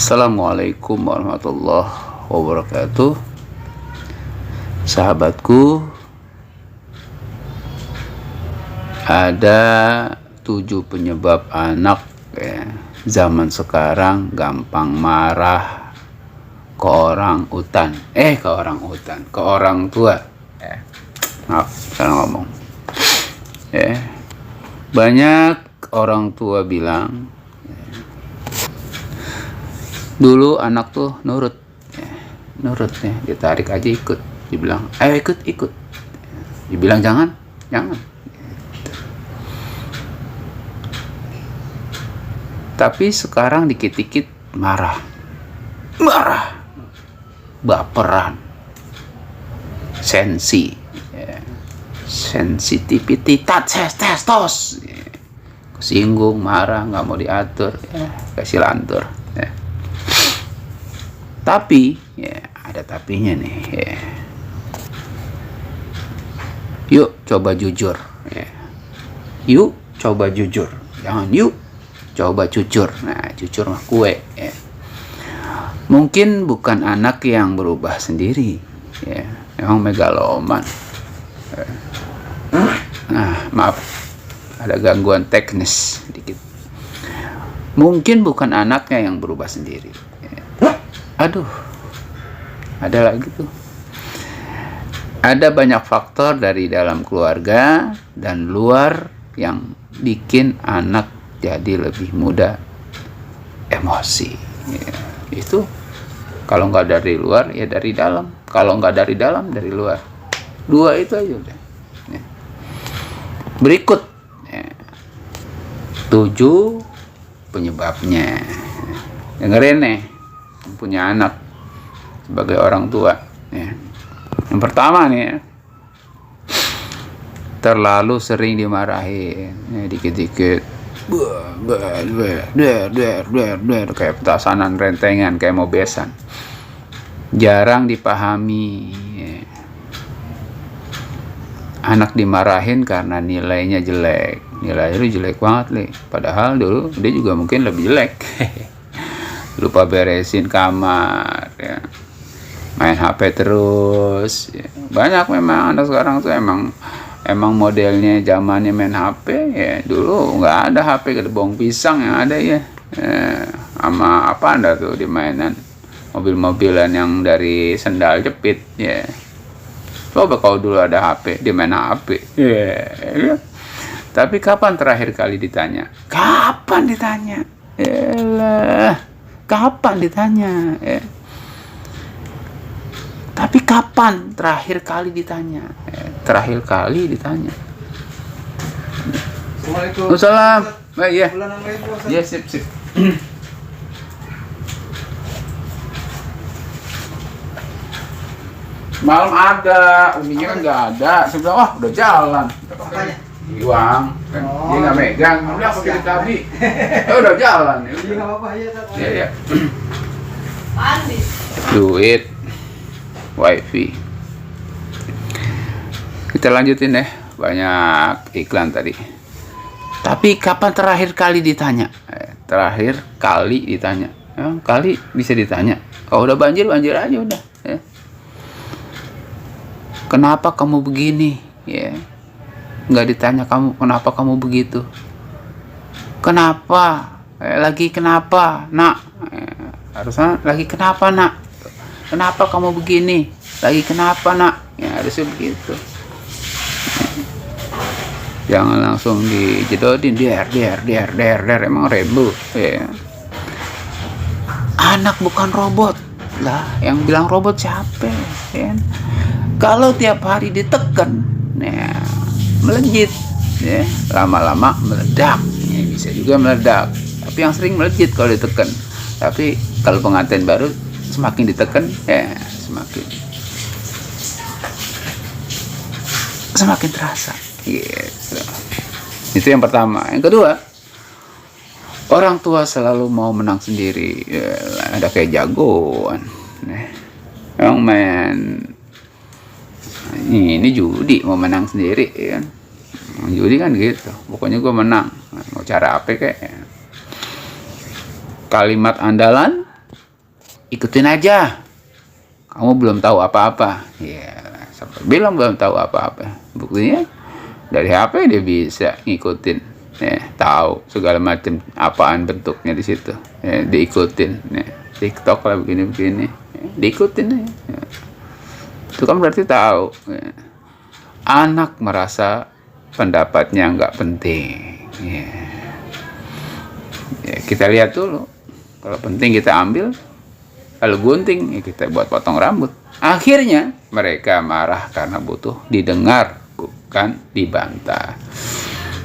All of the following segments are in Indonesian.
Assalamualaikum warahmatullahi wabarakatuh. Sahabatku, ada 7 penyebab anak zaman sekarang gampang marah ke orang ke orang tua. Maaf, salah ngomong. Banyak orang tua bilang dulu anak tuh nurut ya, ditarik aja ikut, dibilang ayo ikut, dibilang jangan. Tapi sekarang dikit-dikit marah, baperan, sensitivity, testos, kesinggung, marah, nggak mau diatur, kasih lantur. Tapi ada tapinya nih. Yuk coba jujur. Yuk coba jujur. Jangan yuk coba jujur. Nah, jujur mah kue. Mungkin bukan anak yang berubah sendiri. Emang megaloman. Nah, maaf, ada gangguan teknis sedikit. Mungkin bukan anaknya yang berubah sendiri. Aduh, ada lagi tuh. Ada banyak faktor dari dalam keluarga dan luar yang bikin anak jadi lebih mudah emosi. Itu kalau nggak dari luar ya dari dalam. Kalau nggak dari dalam dari luar. Dua itu aja udah. Berikut 7 penyebabnya. Dengerin nih, punya anak sebagai orang tua. Yang pertama nih, terlalu sering dimarahin, dikit-dikit, kayak petasanan rentengan, kayak mau besan. Jarang dipahami. Anak dimarahin karena nilainya jelek. Nilainya jelek banget nih. Padahal dulu dia juga mungkin lebih jelek. Lupa beresin kamar, main HP terus. Banyak memang anak sekarang tuh emang modelnya zamannya main HP. Dulu nggak ada HP, gedebong pisang yang ada sama apa anda tuh di mainan mobil-mobilan yang dari sendal jepit. Coba kalau dulu ada HP, dia main HP. Tapi kapan terakhir kali ditanya? Kapan ditanya? Kapan ditanya? Tapi kapan terakhir kali ditanya? Terakhir kali ditanya. Assalamualaikum. Waalaikumsalam. Iya. Iya, sip. Malam ada, uminya kan nggak ada. Saya bilang, wah udah jalan. Apanya? Uang, kan dia nggak megang. Udah pakai tadi. Udah jalan. Iya nggak apa-apa ya. Iya. Duit, wifi. Kita lanjutin deh. Banyak iklan tadi. Tapi kapan terakhir kali ditanya? Terakhir kali ditanya. Kali bisa ditanya. Kalau udah banjir aja udah. Kenapa kamu begini? Nggak ditanya kamu kenapa kamu begitu. Kenapa? Lagi kenapa, nak? Harusnya lagi kenapa, nak? Kenapa kamu begini? Lagi kenapa, nak? Harusnya begitu. Jangan langsung dijedodin der. Emang rebo. Anak bukan robot lah. Yang bilang robot siapa? Kalau tiap hari ditekan, melejit, lama-lama meledak. Bisa juga meledak. Tapi yang sering melejit kalau ditekan. Tapi kalau pengantin baru semakin ditekan, semakin terasa. Gitu. Itu yang pertama. Yang kedua, orang tua selalu mau menang sendiri. Ada kayak jagoan. Yang main ini judi mau menang sendiri kan. Judi kan gitu, pokoknya gue menang, mau cara apa kayak. Kalimat andalan ikutin aja, kamu belum tahu apa-apa. Ya, sampai bilang belum tahu apa-apa, buktinya dari HP dia bisa ngikutin, ya, tahu segala macam apaan bentuknya di situ, ya, diikutin, ya, TikTok lah begini-begini, ya, diikutin ya. Ya. Itu kan berarti tahu, ya. Anak merasa pendapatnya nggak penting, ya. Ya, kita lihat dulu, kalau penting kita ambil, kalau gunting ya kita buat potong rambut. Akhirnya mereka marah karena butuh didengar, bukan dibantah.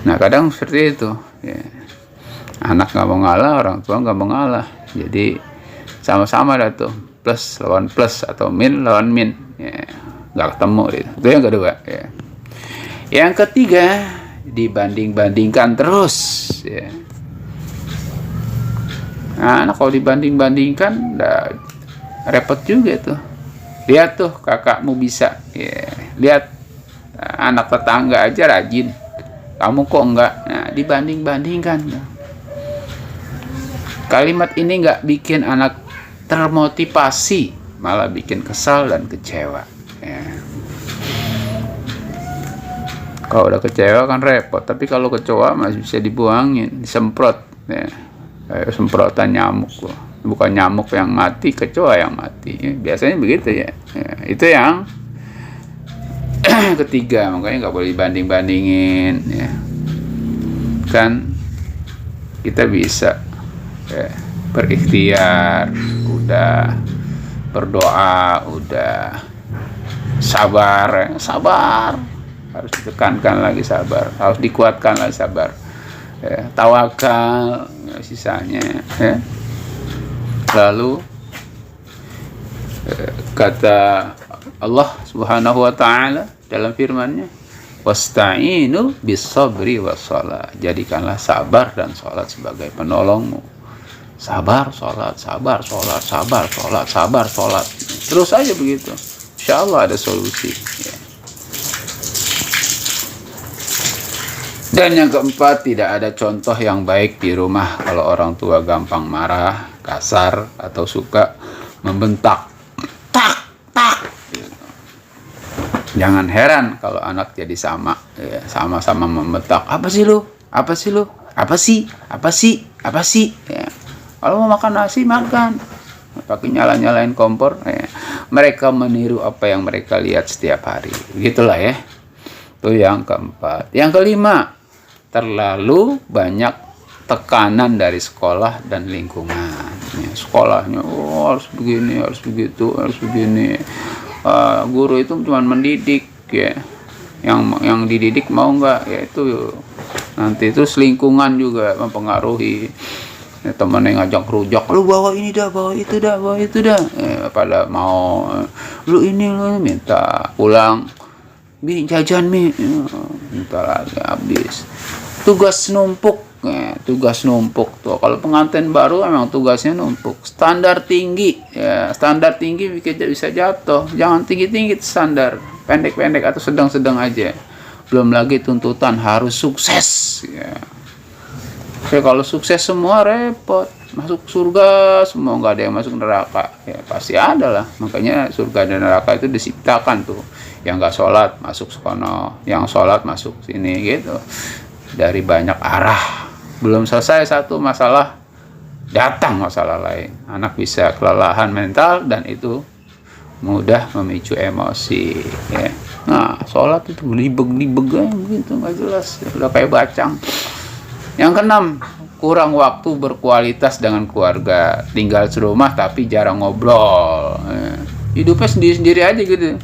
Nah kadang seperti itu, ya. Anak nggak mau ngalah, orang tua nggak mau ngalah, jadi sama-sama dah tuh, plus lawan plus atau min lawan min, ya. Nggak ketemu gitu. Itu yang kedua, ya. Yang ketiga, dibanding-bandingkan terus, ya. Nah, kalau dibanding-bandingkan udah repot juga tuh. Lihat tuh kakakmu bisa, ya. Lihat anak tetangga aja rajin, kamu kok enggak. Nah, dibanding-bandingkan. Kalimat ini enggak bikin anak termotivasi, malah bikin kesal dan kecewa, ya. Kalau udah kecewa kan repot, tapi kalau kecoa masih bisa dibuangin, disemprot, ya. Semprotan nyamuk loh. Bukan nyamuk yang mati, kecoa yang mati, ya. Biasanya begitu ya. Ya, itu yang ketiga, makanya nggak boleh dibanding-bandingin, ya. Kan kita bisa, ya, berikhtiar, udah berdoa, udah sabar, ya. Sabar harus ditekankan lagi, sabar harus dikuatkan lagi, sabar, ya. Tawakal, ya, sisanya, ya. Lalu kata Allah Subhanahu wa taala dalam firman-Nya, wasta'inu bis-sabri was-shalah. Jadikanlah sabar dan salat sebagai penolongmu. Sabar, salat, sabar, salat, sabar, salat, sabar, salat. Terus aja begitu. Insyaallah ada solusi, ya. Dan yang keempat, tidak ada contoh yang baik di rumah kalau orang tua gampang marah, kasar, atau suka membentak. Tak, tak. Jangan heran kalau anak jadi sama, ya, sama-sama membentak. Apa sih lu? Apa sih lu? Apa sih? Apa sih? Apa sih? Ya. Kalau mau makan nasi, makan. Pakai nyala-nyalain kompor. Ya. Mereka meniru apa yang mereka lihat setiap hari. Begitulah, ya. Itu yang keempat. Yang kelima, terlalu banyak tekanan dari sekolah dan lingkungan, ya. Sekolahnya harus begini, harus begitu, harus begini. Guru itu cuma mendidik, ya. Yang dididik mau nggak, ya itu nanti itu lingkungan juga mempengaruhi, ya. Teman yang ngajak rujak, lu bawa ini dah, bawa itu dah, bawa itu dah, ya, pada mau lu ini minta pulang, jajan mi, ya, minta lagi habis. Tugas numpuk, ya, tugas numpuk tuh. Kalau pengantin baru emang tugasnya numpuk. Standar tinggi, ya, standar tinggi bisa jatuh. Jangan tinggi-tinggi standar, pendek-pendek atau sedang-sedang aja. Belum lagi tuntutan harus sukses, ya. Jadi kalau sukses semua repot, masuk surga semua, nggak ada yang masuk neraka, ya pasti ada lah. Makanya surga dan neraka itu diciptakan tuh. Yang nggak sholat masuk sono, yang sholat masuk sini, gitu. Dari banyak arah, belum selesai satu masalah, datang masalah lain. Anak bisa kelelahan mental dan itu mudah memicu emosi, ya. Nah, sholat itu libeg-libeg gitu, nggak jelas, udah kayak bacang. Yang keenam, kurang waktu berkualitas dengan keluarga, tinggal serumah tapi jarang ngobrol, ya. Hidupnya sendiri-sendiri aja gitu.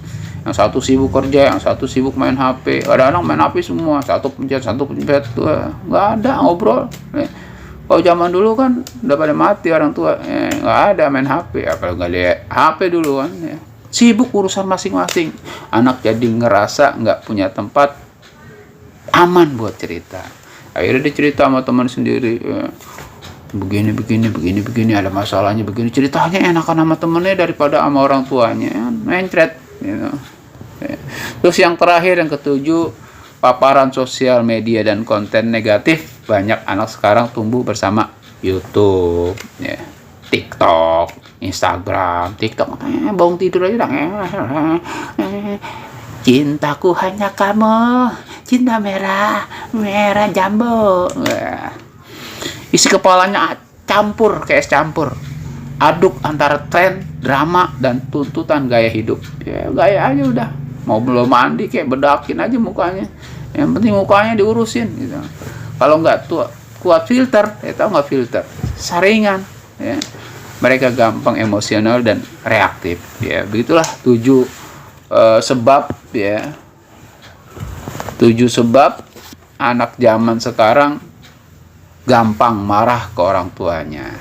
Yang satu sibuk kerja, yang satu sibuk main HP. Ada anak main HP semua, satu pencet, nggak ada ngobrol. Kalau zaman dulu kan udah pada mati orang tua, nggak ada main HP, apalagi nggak ada HP dulu kan, ya. Sibuk urusan masing-masing. Anak jadi ngerasa nggak punya tempat aman buat cerita. Akhirnya dia cerita sama teman sendiri, ya. Begini, ada masalahnya begini. Ceritanya enakan sama temennya daripada sama orang tuanya, ya. Mencret, gitu. Terus yang terakhir, yang ketujuh, paparan sosial media dan konten negatif. Banyak anak sekarang tumbuh bersama YouTube, ya, TikTok, Instagram, TikTok, bangun tidur aja dah. Cintaku hanya kamu, cinta merah, merah jambu. Isi kepalanya campur kayak es campur, aduk antara tren, drama, dan tuntutan gaya hidup. Ya gaya aja udah, mau belum mandi kayak bedakin aja mukanya, yang penting mukanya diurusin gitu. Kalau nggak kuat filter, tahu nggak filter, saringan ya. Mereka gampang emosional dan reaktif ya. Begitulah 7 sebab ya, 7 sebab anak zaman sekarang gampang marah ke orang tuanya.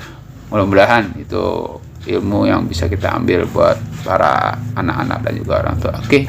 Mudah-mudahan itu ilmu yang bisa kita ambil buat para anak-anak dan juga orang tua. Oke.